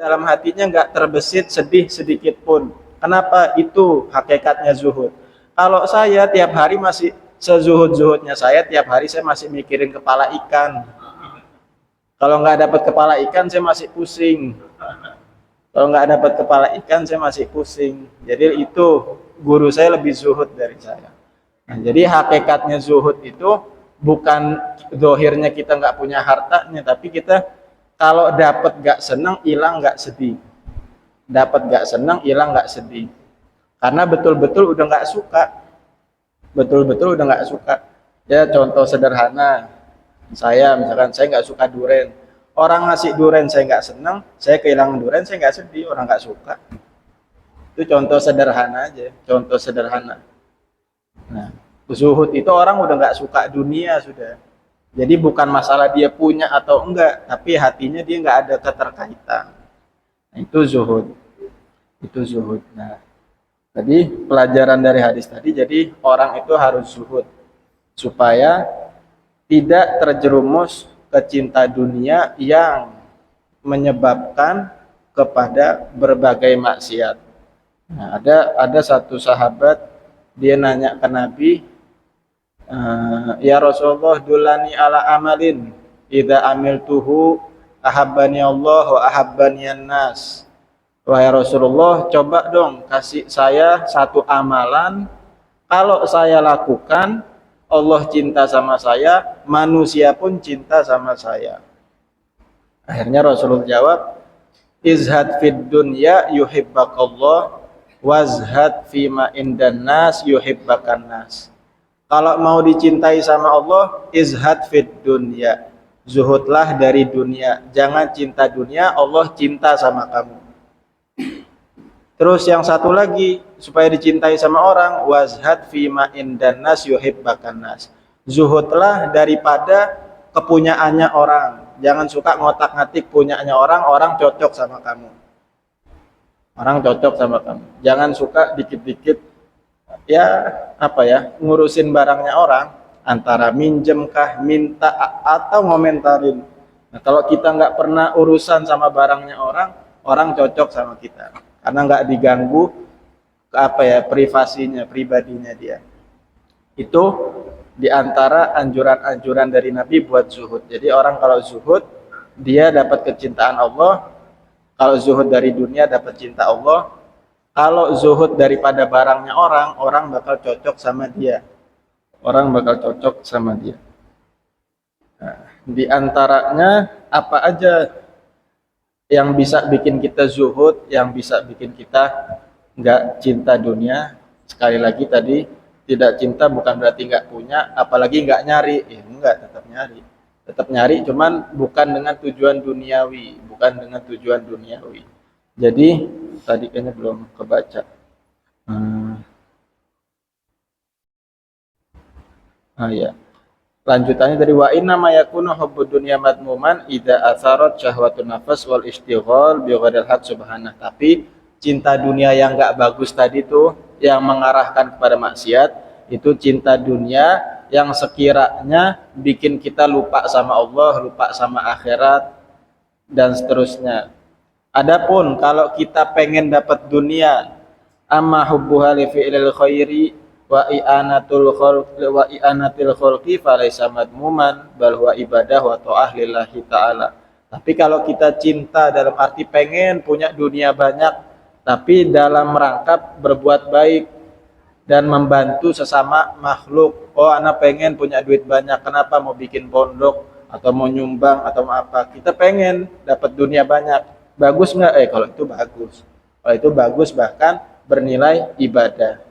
dalam hatinya nggak terbesit sedih sedikit pun. Kenapa? Itu hakikatnya zuhud. Kalau saya tiap hari masih sezuhud-zuhudnya saya, tiap hari saya masih mikirin kepala ikan. Kalau nggak dapat kepala ikan, saya masih pusing. Kalau nggak dapat kepala ikan, saya masih pusing. Jadi itu guru saya lebih zuhud dari saya. Nah, jadi hakikatnya zuhud itu bukan dohirnya kita nggak punya hartanya, tapi kita kalau dapat nggak senang, hilang nggak sedih. Dapat nggak senang, hilang nggak sedih. Karena betul-betul udah nggak suka. Betul-betul udah nggak suka. Ya contoh sederhana, saya misalkan saya nggak suka duren. Orang ngasih duren saya nggak senang, saya kehilangan duren saya nggak sedih, orang nggak suka. Itu contoh sederhana aja, contoh sederhana. Nah, zuhud itu orang udah nggak suka dunia sudah. Jadi bukan masalah dia punya atau enggak, tapi hatinya dia nggak ada keterkaitan. Nah, itu zuhud. Itu zuhud. Nah, tadi pelajaran dari hadis tadi, jadi orang itu harus zuhud supaya tidak terjerumus ke cinta dunia yang menyebabkan kepada berbagai maksiat. Nah, ada satu sahabat dia nanya ke Nabi, ya Rasulullah, dulani ala amalin idza amiltuhu ahabbani Allah wa ahabbani nas. Wahai Rasulullah, coba dong kasih saya satu amalan, kalau saya lakukan Allah cinta sama saya, manusia pun cinta sama saya. Akhirnya Rasulullah jawab, izhad fid dunya yuhibbakallah, wazhad fima indan nas yuhibbakan nas. Kalau mau dicintai sama Allah, izhad fid dunya, zuhudlah dari dunia. Jangan cinta dunia, Allah cinta sama kamu. Terus yang satu lagi, supaya dicintai sama orang, wazhad fima indan nas yuhibbakan nas. Zuhudlah daripada kepunyaannya orang. Jangan suka ngotak-ngatik punyanya orang, orang cocok sama kamu. Orang cocok sama kamu. Jangan suka dikit-dikit ya ngurusin barangnya orang, antara minjem kah, minta atau ngomentarin. Nah, kalau kita nggak pernah urusan sama barangnya orang, orang cocok sama kita. Karena nggak diganggu privasinya, pribadinya dia. Itu diantara anjuran-anjuran dari Nabi buat zuhud. Jadi orang kalau zuhud, dia dapat kecintaan Allah. Kalau zuhud dari dunia dapat cinta Allah. Kalau zuhud daripada barangnya orang, orang bakal cocok sama dia. Orang bakal cocok sama dia. Nah, di antaranya apa aja yang bisa bikin kita zuhud, yang bisa bikin kita nggak cinta dunia? Sekali lagi tadi, tidak cinta bukan berarti nggak punya, apalagi nggak nyari. Enggak, tetap nyari. Tetap nyari, cuman bukan dengan tujuan duniawi. Bukan dengan tujuan duniawi. Jadi, tadi kayaknya belum kebaca. Ya. Lanjutannya dari wa inna ma yakunu hubbud dunya madmuman idza atharat syahwatun nafas wal istighal bi ghairil haq subhanah. Tapi cinta dunia yang enggak bagus tadi tuh yang mengarahkan kepada maksiat, itu cinta dunia yang sekiranya bikin kita lupa sama Allah, lupa sama akhirat dan seterusnya. Adapun kalau kita pengen dapat dunia, amma hubbuha li fi'lil khairi wa i'anatil khalqi falaysa madmuman bal huwa ibadah wa ta'ah lillahi ta'ala. Tapi kalau kita cinta dalam arti pengen punya dunia banyak, tapi dalam rangka berbuat baik dan membantu sesama makhluk. Oh, anak pengen punya duit banyak, kenapa mau bikin pondok atau mau nyumbang atau mau apa? Kita pengen dapat dunia banyak. Bagus nggak? Kalau itu bagus. Kalau itu bagus, bahkan bernilai ibadah.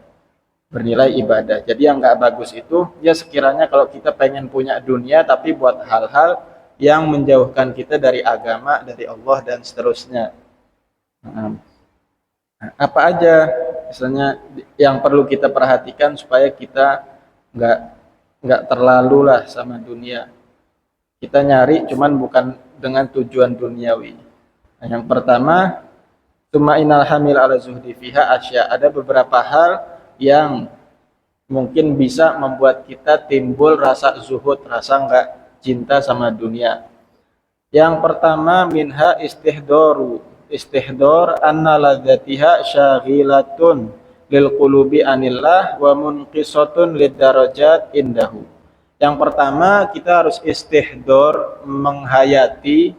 Bernilai ibadah. Jadi yang nggak bagus itu ya sekiranya kalau kita pengen punya dunia tapi buat hal-hal yang menjauhkan kita dari agama, dari Allah dan seterusnya. Apa aja misalnya yang perlu kita perhatikan supaya kita nggak terlalu lah sama dunia. Kita nyari cuman bukan dengan tujuan duniawi. Nah, yang pertama, tsumma innal hamil ala zuhdi fiha asya. Ada beberapa hal yang mungkin bisa membuat kita timbul rasa zuhud, rasa nggak cinta sama dunia. Yang pertama, minha istihdor anna ladzatiha syaghilatun lil qulubi anillah wa munqisatun lid darajat indahu. Yang pertama, kita harus istihdor, menghayati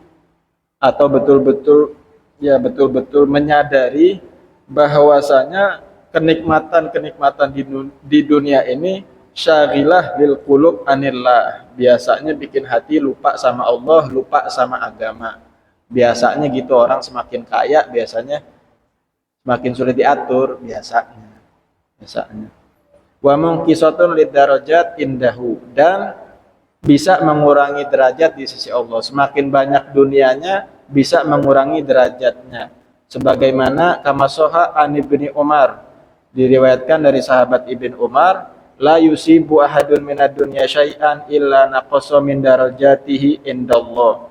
atau betul-betul menyadari bahwasanya kenikmatan-kenikmatan di dunia ini syaghilah lil qulub anillah. Biasanya bikin hati lupa sama Allah, lupa sama agama. Biasanya gitu, orang semakin kaya biasanya semakin sulit diatur biasanya. Wa munqisatun lid darajat indahu, dan bisa mengurangi derajat di sisi Allah. Semakin banyak dunianya bisa mengurangi derajatnya. Sebagaimana kama soha an ibni Umar, diriwayatkan dari sahabat Ibn Umar, la yusibu ahadun minad dunya syai'an illa naqasa min darajatihi indallah.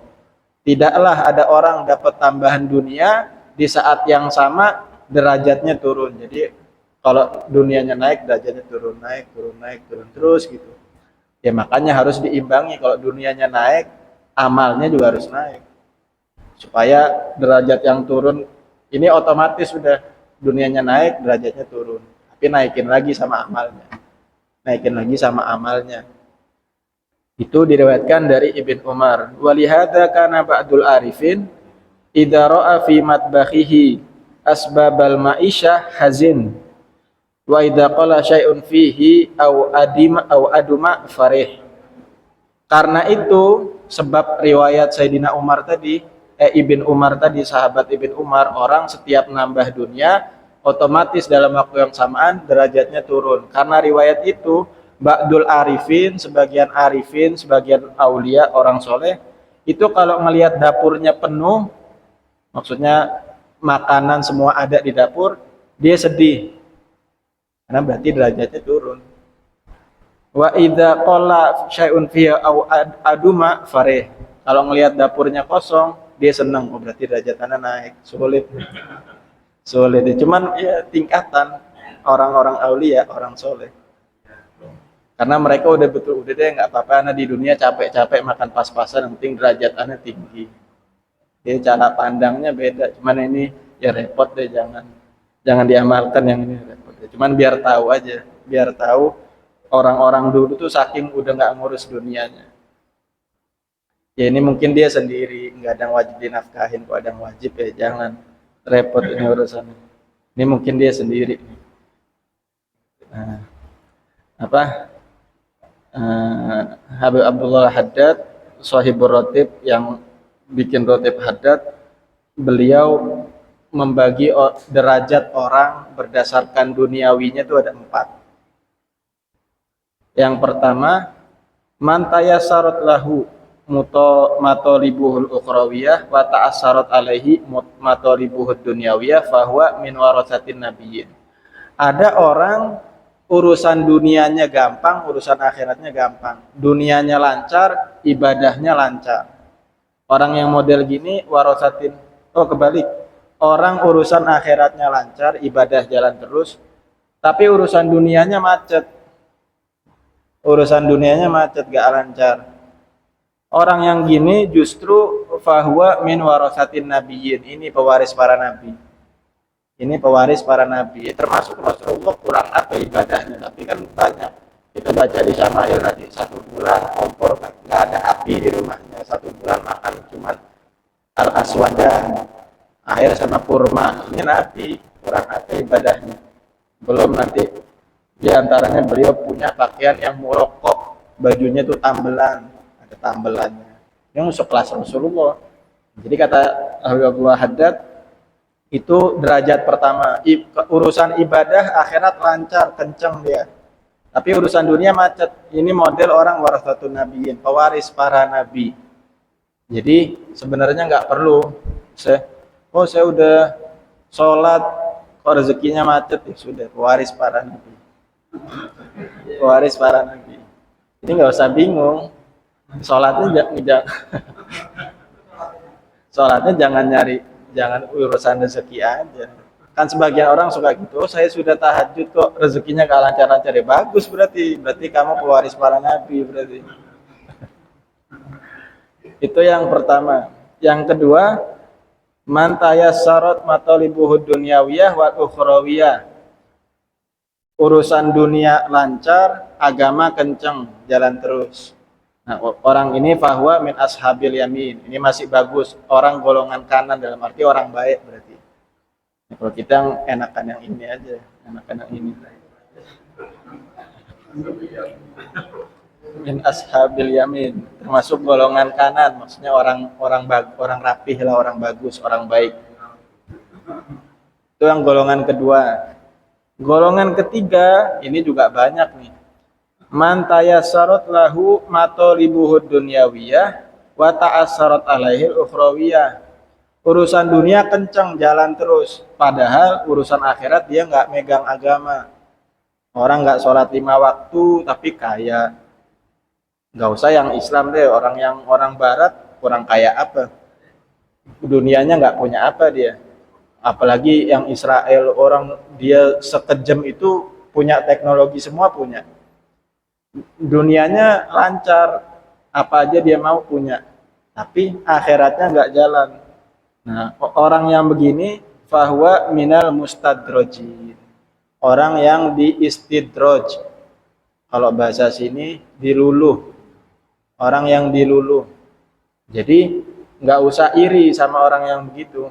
Tidaklah ada orang dapat tambahan dunia di saat yang sama derajatnya turun. Jadi kalau dunianya naik, derajatnya turun, naik, turun terus gitu. Ya makanya harus diimbangi. Kalau dunianya naik, amalnya juga harus naik. Supaya derajat yang turun ini otomatis sudah, dunianya naik, derajatnya turun. Tapi naikin lagi sama amalnya. Itu diriwayatkan dari Ibn Umar. Walihada kana ba'dul arifin idza ra'a fi matbakhihi asbabal ma'isyah hazin. Wa idza qala syai'un fihi au aduma farih. Karena itu sebab riwayat Sayyidina Umar tadi, Ibn Umar tadi, sahabat Ibn Umar, orang setiap nambah dunia otomatis dalam waktu yang samaan derajatnya turun. Karena riwayat itu ba'dul arifin, sebagian aulia, orang soleh, itu kalau ngelihat dapurnya penuh, maksudnya makanan semua ada di dapur, dia sedih. Karena berarti derajatnya turun. Wa idza qala syai'un fiha au aduma farih. Kalau ngelihat dapurnya kosong, dia senang. Oh, berarti derajatnya naik. Sulit. Cuman ya tingkatan orang-orang aulia, orang soleh. Karena mereka udah deh nggak apa-apa, nah di dunia capek-capek makan pas-pasan, yang penting derajatnya tinggi. Dia cara pandangnya beda. Cuman ini ya repot deh, jangan diamalkan yang ini repot. Cuman biar tahu aja, biar tahu orang-orang dulu tuh saking udah nggak ngurus dunianya. Ya ini mungkin dia sendiri, nggak ada yang wajib dinafkahin, kok ada yang wajib ya jangan repot ini urusan. Ini mungkin dia sendiri. Nah, Habib Abdullah Haddad, Shahibur Rotib yang bikin Rotib Haddad, beliau membagi derajat orang berdasarkan duniawinya itu ada 4. Yang pertama, man tayassarat lahu matolibuhul ukhrawiyah wa ta'assarat alaihi matolibuhud dunyawiyah fahuwa min warasatin nabiyyin. Ada orang urusan dunianya gampang, urusan akhiratnya gampang. Dunianya lancar, ibadahnya lancar. Orang yang model gini warasatin, kebalik. Orang urusan akhiratnya lancar, ibadah jalan terus, tapi urusan dunianya macet. Gak lancar. Orang yang gini justru fahuwa min warasatin nabiyyin. Ini pewaris para nabi. Termasuk Rasulullah kurang apa ibadahnya, tapi kan banyak. Kita baca di Syama'il nanti 1 bulan kompor nggak ada api di rumahnya, 1 bulan makan cuma al-aswadan, air sama kurma. Ini nabi kurang apa ibadahnya. Belum nanti diantaranya beliau punya pakaian yang murokok, bajunya tuh tambelan, ada tambelannya, yang sekelas Rasulullah. Jadi kata Abdullah Haddad, itu derajat pertama. Urusan ibadah akhirat lancar, kenceng dia. Tapi urusan dunia macet. Ini model orang warasatun nabiyyin, pewaris para nabi. Jadi sebenarnya nggak perlu saya udah sholat, kok rezekinya macet, ya sudah, pewaris para nabi. Ini nggak usah bingung. Sholatnya jangan urusan rezeki aja. Kan sebagian orang suka gitu, saya sudah tahajud kok rezekinya gak lancar-lancar, ya bagus, berarti kamu pewaris para nabi berarti. Itu yang pertama. Yang kedua, Man tayassarat matalibuhud dunyawiyah wal ukhrawiyah. Urusan dunia lancar, agama kenceng, jalan terus. Nah, orang ini bahwa min ashabil yamin. Ini masih bagus. Orang golongan kanan dalam arti orang baik berarti. Nah, kalau kita enakan yang ini aja, enakan yang ini. Min ashabil yamin, termasuk golongan kanan, maksudnya orang rapih lah, orang bagus, orang baik. Itu yang golongan kedua. Golongan ketiga ini juga banyak nih. Man tayassarat lahu matalibuhud dunyawiyah wa ta'assarat alaihil ukhrawiyah. Urusan dunia kencang jalan terus, padahal urusan akhirat dia nggak megang agama. Orang nggak sholat 5 waktu tapi kaya. Nggak usah yang Islam deh, orang Barat kurang kaya apa? Dunianya nggak punya apa dia. Apalagi yang Israel, orang dia sekejam itu, punya teknologi semua punya. Dunianya lancar, apa aja dia mau punya. Tapi akhiratnya nggak jalan. Nah, orang yang begini fahuwa minal mustadrojin. Orang yang diistidroj. Kalau bahasa sini diluluh. Orang yang diluluh. Jadi nggak usah iri sama orang yang begitu.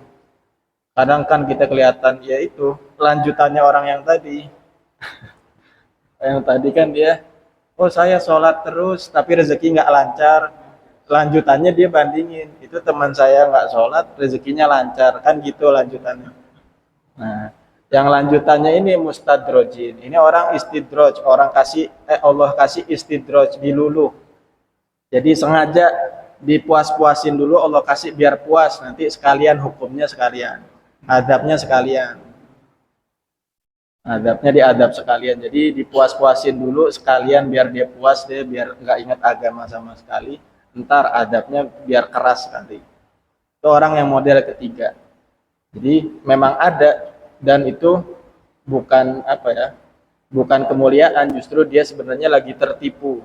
Kadang kan kita kelihatan ya itu lanjutannya orang yang tadi. Yang tadi kan dia, oh saya sholat terus tapi rezeki nggak lancar. Lanjutannya dia bandingin, itu teman saya nggak sholat rezekinya lancar, kan gitu lanjutannya. Nah, yang lanjutannya ini mustadrojin. Ini orang istidroj, Allah kasih istidroj, diluluh. Jadi sengaja dipuas-puasin dulu, Allah kasih biar puas, nanti sekalian hukumnya sekalian. Adabnya sekalian. Adabnya diadab sekalian. Jadi dipuas-puasin dulu sekalian biar dia puas, dia biar nggak ingat agama sama sekali. Ntar adabnya biar keras nanti. Itu orang yang model ketiga. Jadi memang ada, dan itu bukan bukan kemuliaan, justru dia sebenarnya lagi tertipu.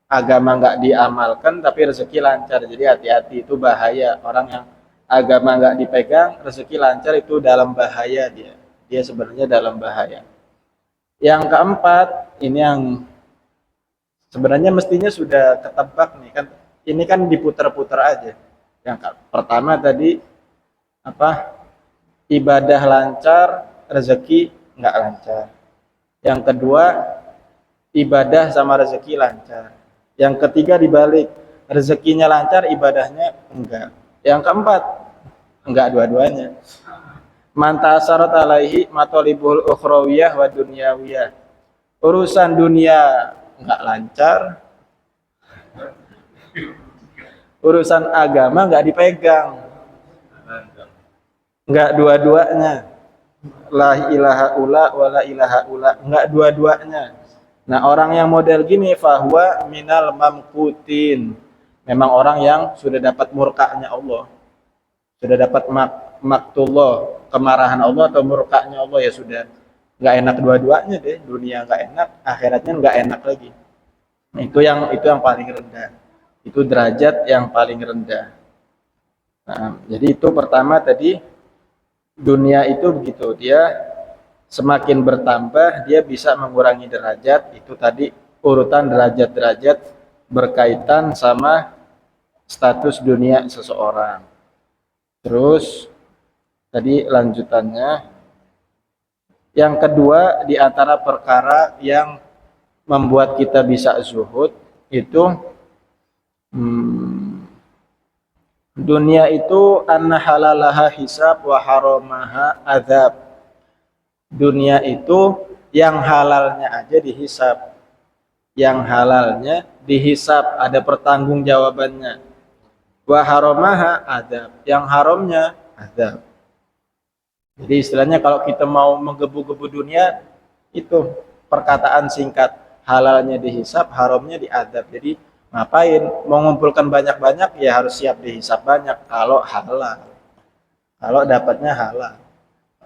Agama nggak diamalkan tapi rezeki lancar. Jadi hati-hati, itu bahaya. Orang yang agama nggak dipegang, rezeki lancar, itu dalam bahaya dia. Dia sebenarnya dalam bahaya. Yang keempat, ini yang sebenarnya mestinya sudah ketebak nih kan. Ini kan diputar-putar aja. Yang pertama tadi ibadah lancar, rezeki nggak lancar. Yang kedua, ibadah sama rezeki lancar. Yang ketiga dibalik, rezekinya lancar, ibadahnya enggak. Yang keempat, enggak dua-duanya. Man ta'assarat alaihi matalibul ukhrawiyah wa dunyawiyah. Urusan dunia enggak lancar, urusan agama enggak dipegang. Enggak dua-duanya. La ilaha ula wa la ilaha ula, enggak dua-duanya. Nah, orang yang model gini fahuwa minal mamkutin. Memang orang yang sudah dapat murkanya Allah. Sudah dapat maktullah, kemarahan Allah atau murkanya Allah, ya sudah. Enggak enak dua-duanya deh. Dunia enggak enak, akhiratnya enggak enak lagi. Nah, itu yang paling rendah. Itu derajat yang paling rendah. Nah, jadi itu pertama tadi, dunia itu begitu, dia semakin bertambah dia bisa mengurangi derajat. Itu tadi urutan derajat-derajat berkaitan sama status dunia seseorang. Terus tadi lanjutannya, yang kedua di antara perkara yang membuat kita bisa zuhud itu dunia itu anna halalaha hisab wa haramaha adzab. Dunia itu yang halalnya aja dihisab, yang halalnya dihisab, ada pertanggungjawabannya. Wa haramaha adzab, yang haramnya adzab. Jadi istilahnya kalau kita mau menggebu-gebu dunia, itu perkataan singkat, halalnya dihisab, haramnya diadab. Jadi ngapain mau mengumpulkan banyak-banyak, ya harus siap dihisab banyak kalau halal. Kalau dapatnya halal,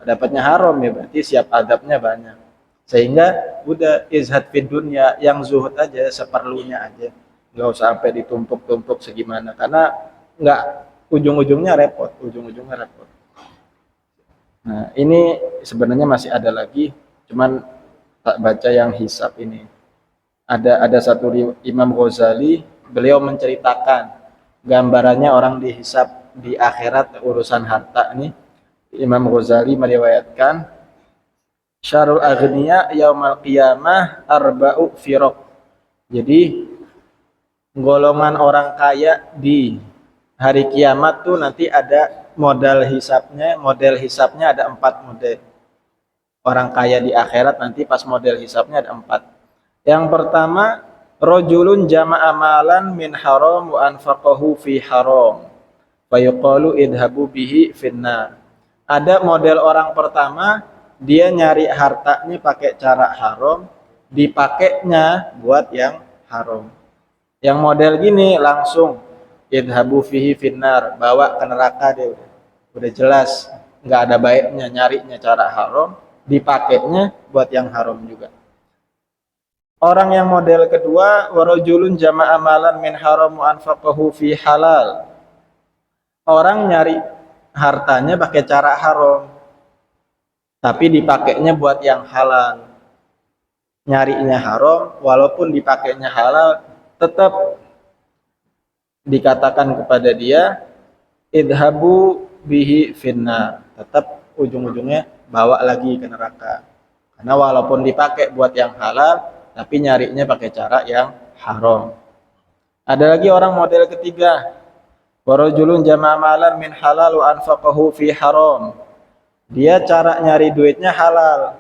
dapatnya haram ya berarti siap adabnya banyak. Sehingga udah izhad fid dunya, yang zuhud aja seperlunya aja, nggak usah sampai ditumpuk-tumpuk segimana. Karena ujung-ujungnya repot, Nah, ini sebenarnya masih ada lagi, cuman tak baca yang hisab ini. Ada satu Imam Ghazali, beliau menceritakan gambarannya orang dihisab di akhirat urusan harta nih. Imam Ghazali meriwayatkan, syarul aghniya yaumal qiyamah arba'u firaq. Jadi golongan orang kaya di hari kiamat tuh nanti ada model hisapnya ada 4 model. Orang kaya di akhirat nanti pas model hisapnya ada 4. Yang pertama, rojulun jama'a malan min haram wa anfaqahu fi haram fayuqalu idhabu bihi finnar. Ada model orang pertama, dia nyari hartanya pakai cara haram, dipakainya buat yang haram. Yang model gini langsung idhabu fihi finnar, bawa ke neraka dia udah jelas, nggak ada baiknya nyarinya cara haram, dipakainya buat yang haram juga. Orang yang model kedua, warajulun jama'a malan min haram wa anfaqahu fi halal. Orang nyari hartanya pakai cara haram, tapi dipakainya buat yang halal. Nyarinya haram, walaupun dipakainya halal, tetap dikatakan kepada dia, idhabu bihi finnar. Tetap ujung-ujungnya bawa lagi ke neraka. Karena walaupun dipakai buat yang halal, tapi nyarinya pakai cara yang haram. Ada lagi orang model ketiga, warajulun jama'a malan min halal wa anfaqahu fi haram. Dia cara nyari duitnya halal.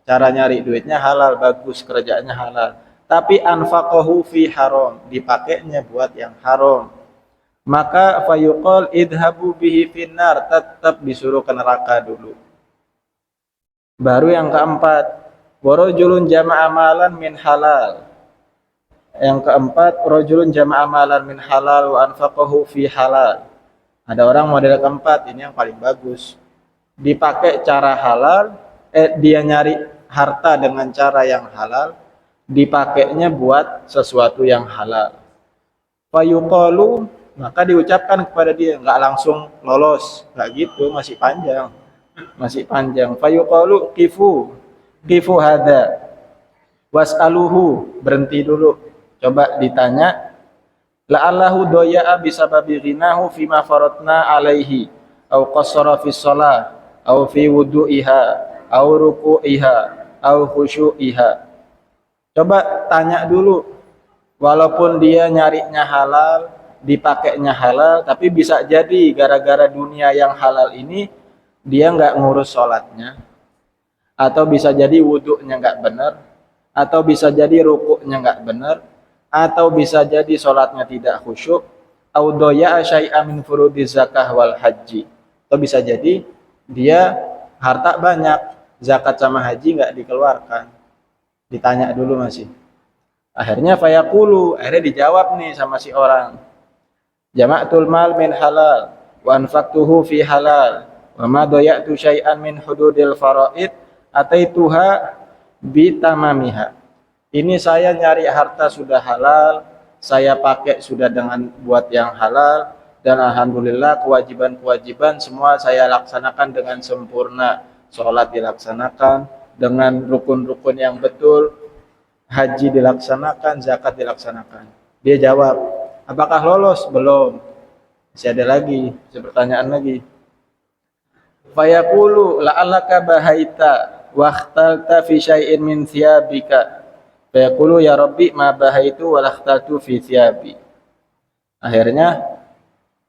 Cara nyari duitnya halal, bagus, kerjaannya halal. Tapi anfaqahu fi haram, dipakainya buat yang haram. Maka fayuqal idhabu bihi finnar, tetap disuruh ke neraka dulu. Baru yang keempat, warajulun jama'a malan min halal. Yang keempat, rajulun jama'a malan min halal wa anfaqahu fi halal. Ada orang model keempat, ini yang paling bagus. Dipakai cara halal, dia nyari harta dengan cara yang halal, dipakainya buat sesuatu yang halal. Fayuqalu, maka diucapkan kepada dia, nggak langsung lolos, nggak gitu, masih panjang. Fayuqalu kifu hada was'aluhu, berhenti dulu. Coba ditanya, la'allahu doya'a bisababi ghinahu fima faradna alaihi au qassara fi shalah au fi wudu'iha au ruku'iha au khusyu'iha. Coba tanya dulu, walaupun dia nyarinya halal, dipakainya halal, tapi bisa jadi gara-gara dunia yang halal ini dia nggak ngurus sholatnya, atau bisa jadi wudhunya nggak benar, atau bisa jadi rukuknya nggak benar, atau bisa jadi sholatnya tidak khusyuk, au doya syai'a min furudiz zakah wal haji, atau bisa jadi dia harta banyak, zakat sama haji nggak dikeluarkan. Ditanya dulu masih. Akhirnya fayaqulu, akhirnya dijawab nih sama si orang, jama'tul mal min halal wa anfaqtuhu fi halal wa ma doya'tu syai'an min hududil faraid ataituha bitamamiha. Ini saya nyari harta sudah halal, saya pakai sudah dengan buat yang halal, dan alhamdulillah kewajiban-kewajiban semua saya laksanakan dengan sempurna. Sholat dilaksanakan dengan rukun-rukun yang betul, haji dilaksanakan, zakat dilaksanakan. Dia jawab, apakah lolos? Belum. Masih ada lagi, pertanyaan lagi. Fayaqulu la'allaka bahaita wa ikhtalta fi syai'in min thiyabika. Fayaqulu ya Rabbi ma bahaitu wa ikhtaltu fi thiyabi. Akhirnya,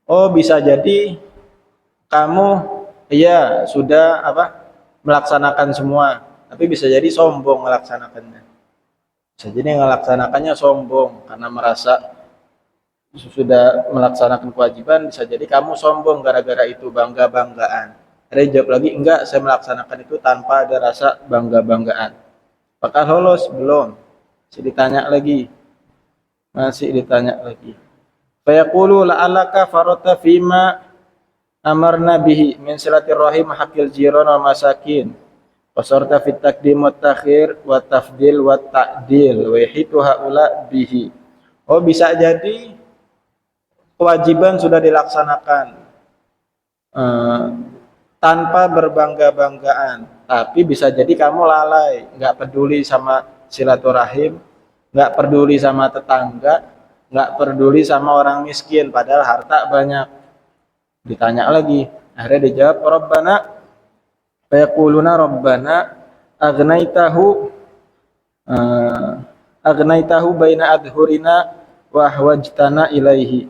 oh bisa jadi kamu ya sudah melaksanakan semua, tapi bisa jadi sombong melaksanakannya. Bisa jadi melaksanakannya sombong karena merasa sudah melaksanakan kewajiban, bisa jadi kamu sombong gara-gara itu, bangga-banggaan. Ada jawab lagi, enggak, saya melaksanakan itu tanpa ada rasa bangga-banggaan. Apakah lolos? Belum. Masih ditanya lagi. Fayaqulu la'allaka farata fima amarna bihi min silatirrahim haqqil jiran wal masakin. Wasarta fit taqdim wat takhir wat tafdil wat ta'dil wa yahitu haula bihi. Oh bisa jadi kewajiban sudah dilaksanakan eh, tanpa berbangga-banggaan, tapi bisa jadi kamu lalai, nggak peduli sama silaturahim, nggak peduli sama tetangga, nggak peduli sama orang miskin, padahal harta banyak. Ditanya lagi, akhirnya dijawab Rabbana, fayaquluna Rabbana agnaitahu eh, agnaitahu baina adhurina wa wajtana ilaihi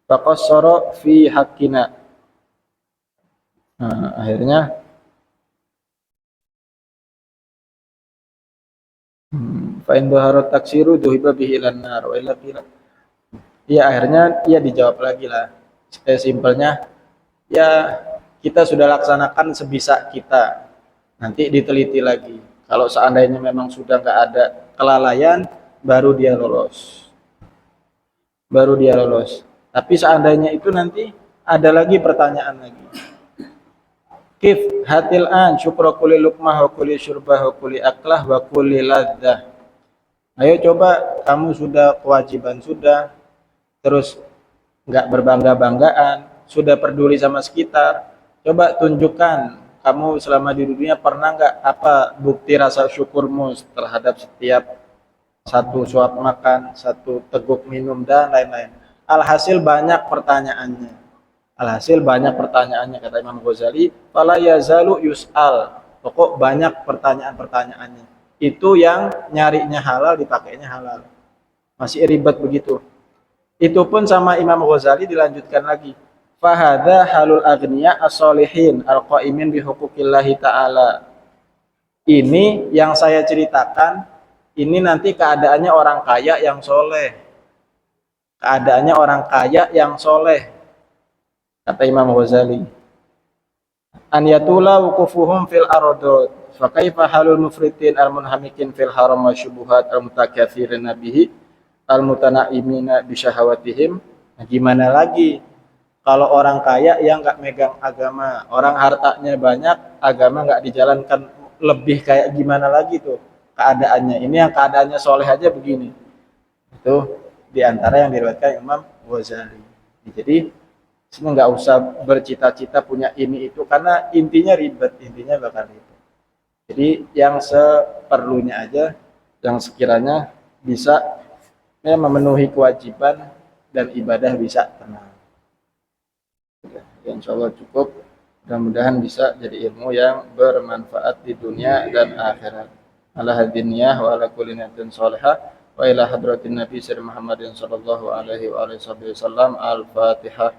faqassara fi haqqina. Akhirnya fa in dhaharat taksiru duhiba bihi ilan nar wa illa qila. Ya akhirnya dia dijawab lagi lah. Simpelnya ya kita sudah laksanakan sebisa kita. Nanti diteliti lagi. Kalau seandainya memang sudah nggak ada kelalaian, baru dia lolos. Baru dia lolos. Tapi seandainya itu nanti ada lagi pertanyaan lagi. Kif hatil an syukra kulli lukmah wa kulli syurbah wa kulli aklah wa kulli laddah. Ayo coba kamu sudah kewajiban sudah, terus nggak berbangga-banggaan, sudah peduli sama sekitar. Coba tunjukkan kamu selama di dunia pernah nggak apa bukti rasa syukurmu terhadap setiap satu suap makan, satu teguk minum dan lain-lain. Alhasil banyak pertanyaannya. Alhasil banyak pertanyaannya kata Imam Ghazali, fala yazalu yus'al. Pokok banyak pertanyaan-pertanyaannya. Itu yang nyarinya halal dipakainya halal. Masih ribet begitu. Itu pun sama Imam Ghazali dilanjutkan lagi. Fahadha halul agniya as-solihin al-qaimin bihuquqillahi ta'ala. Ini yang saya ceritakan, ini nanti keadaannya orang kaya yang soleh. Keadaannya orang kaya yang soleh. Kata Imam Ghazali. An yatula wukufuhum fil aradot. Fa kaifa halul mufritin al-munhamikin fil haram wa syubuhat al-mutakatsirin bihi al-mutana'imina bisyahawatihim. Nah, gimana lagi kalau orang kaya yang nggak megang agama, orang hartanya banyak, agama nggak dijalankan, lebih kayak gimana lagi tuh keadaannya? Ini yang keadaannya soleh aja begini. Itu diantara yang diriwayatkan Imam Ghazali. Jadi semua nggak usah bercita-cita punya ini itu karena intinya ribet, intinya bakal ribet. Jadi yang seperlunya aja, yang sekiranya bisa memenuhi kewajiban dan ibadah bisa tenang. Insya Allah cukup. Mudah-mudahan bisa jadi ilmu yang bermanfaat di dunia dan akhirat. Ala hadiniyah wa ala kulli niyatin salihah wa ila hadratin Nabi Muhammadin sallallahu alaihi wa alihi wasallam. Al-Fatihah.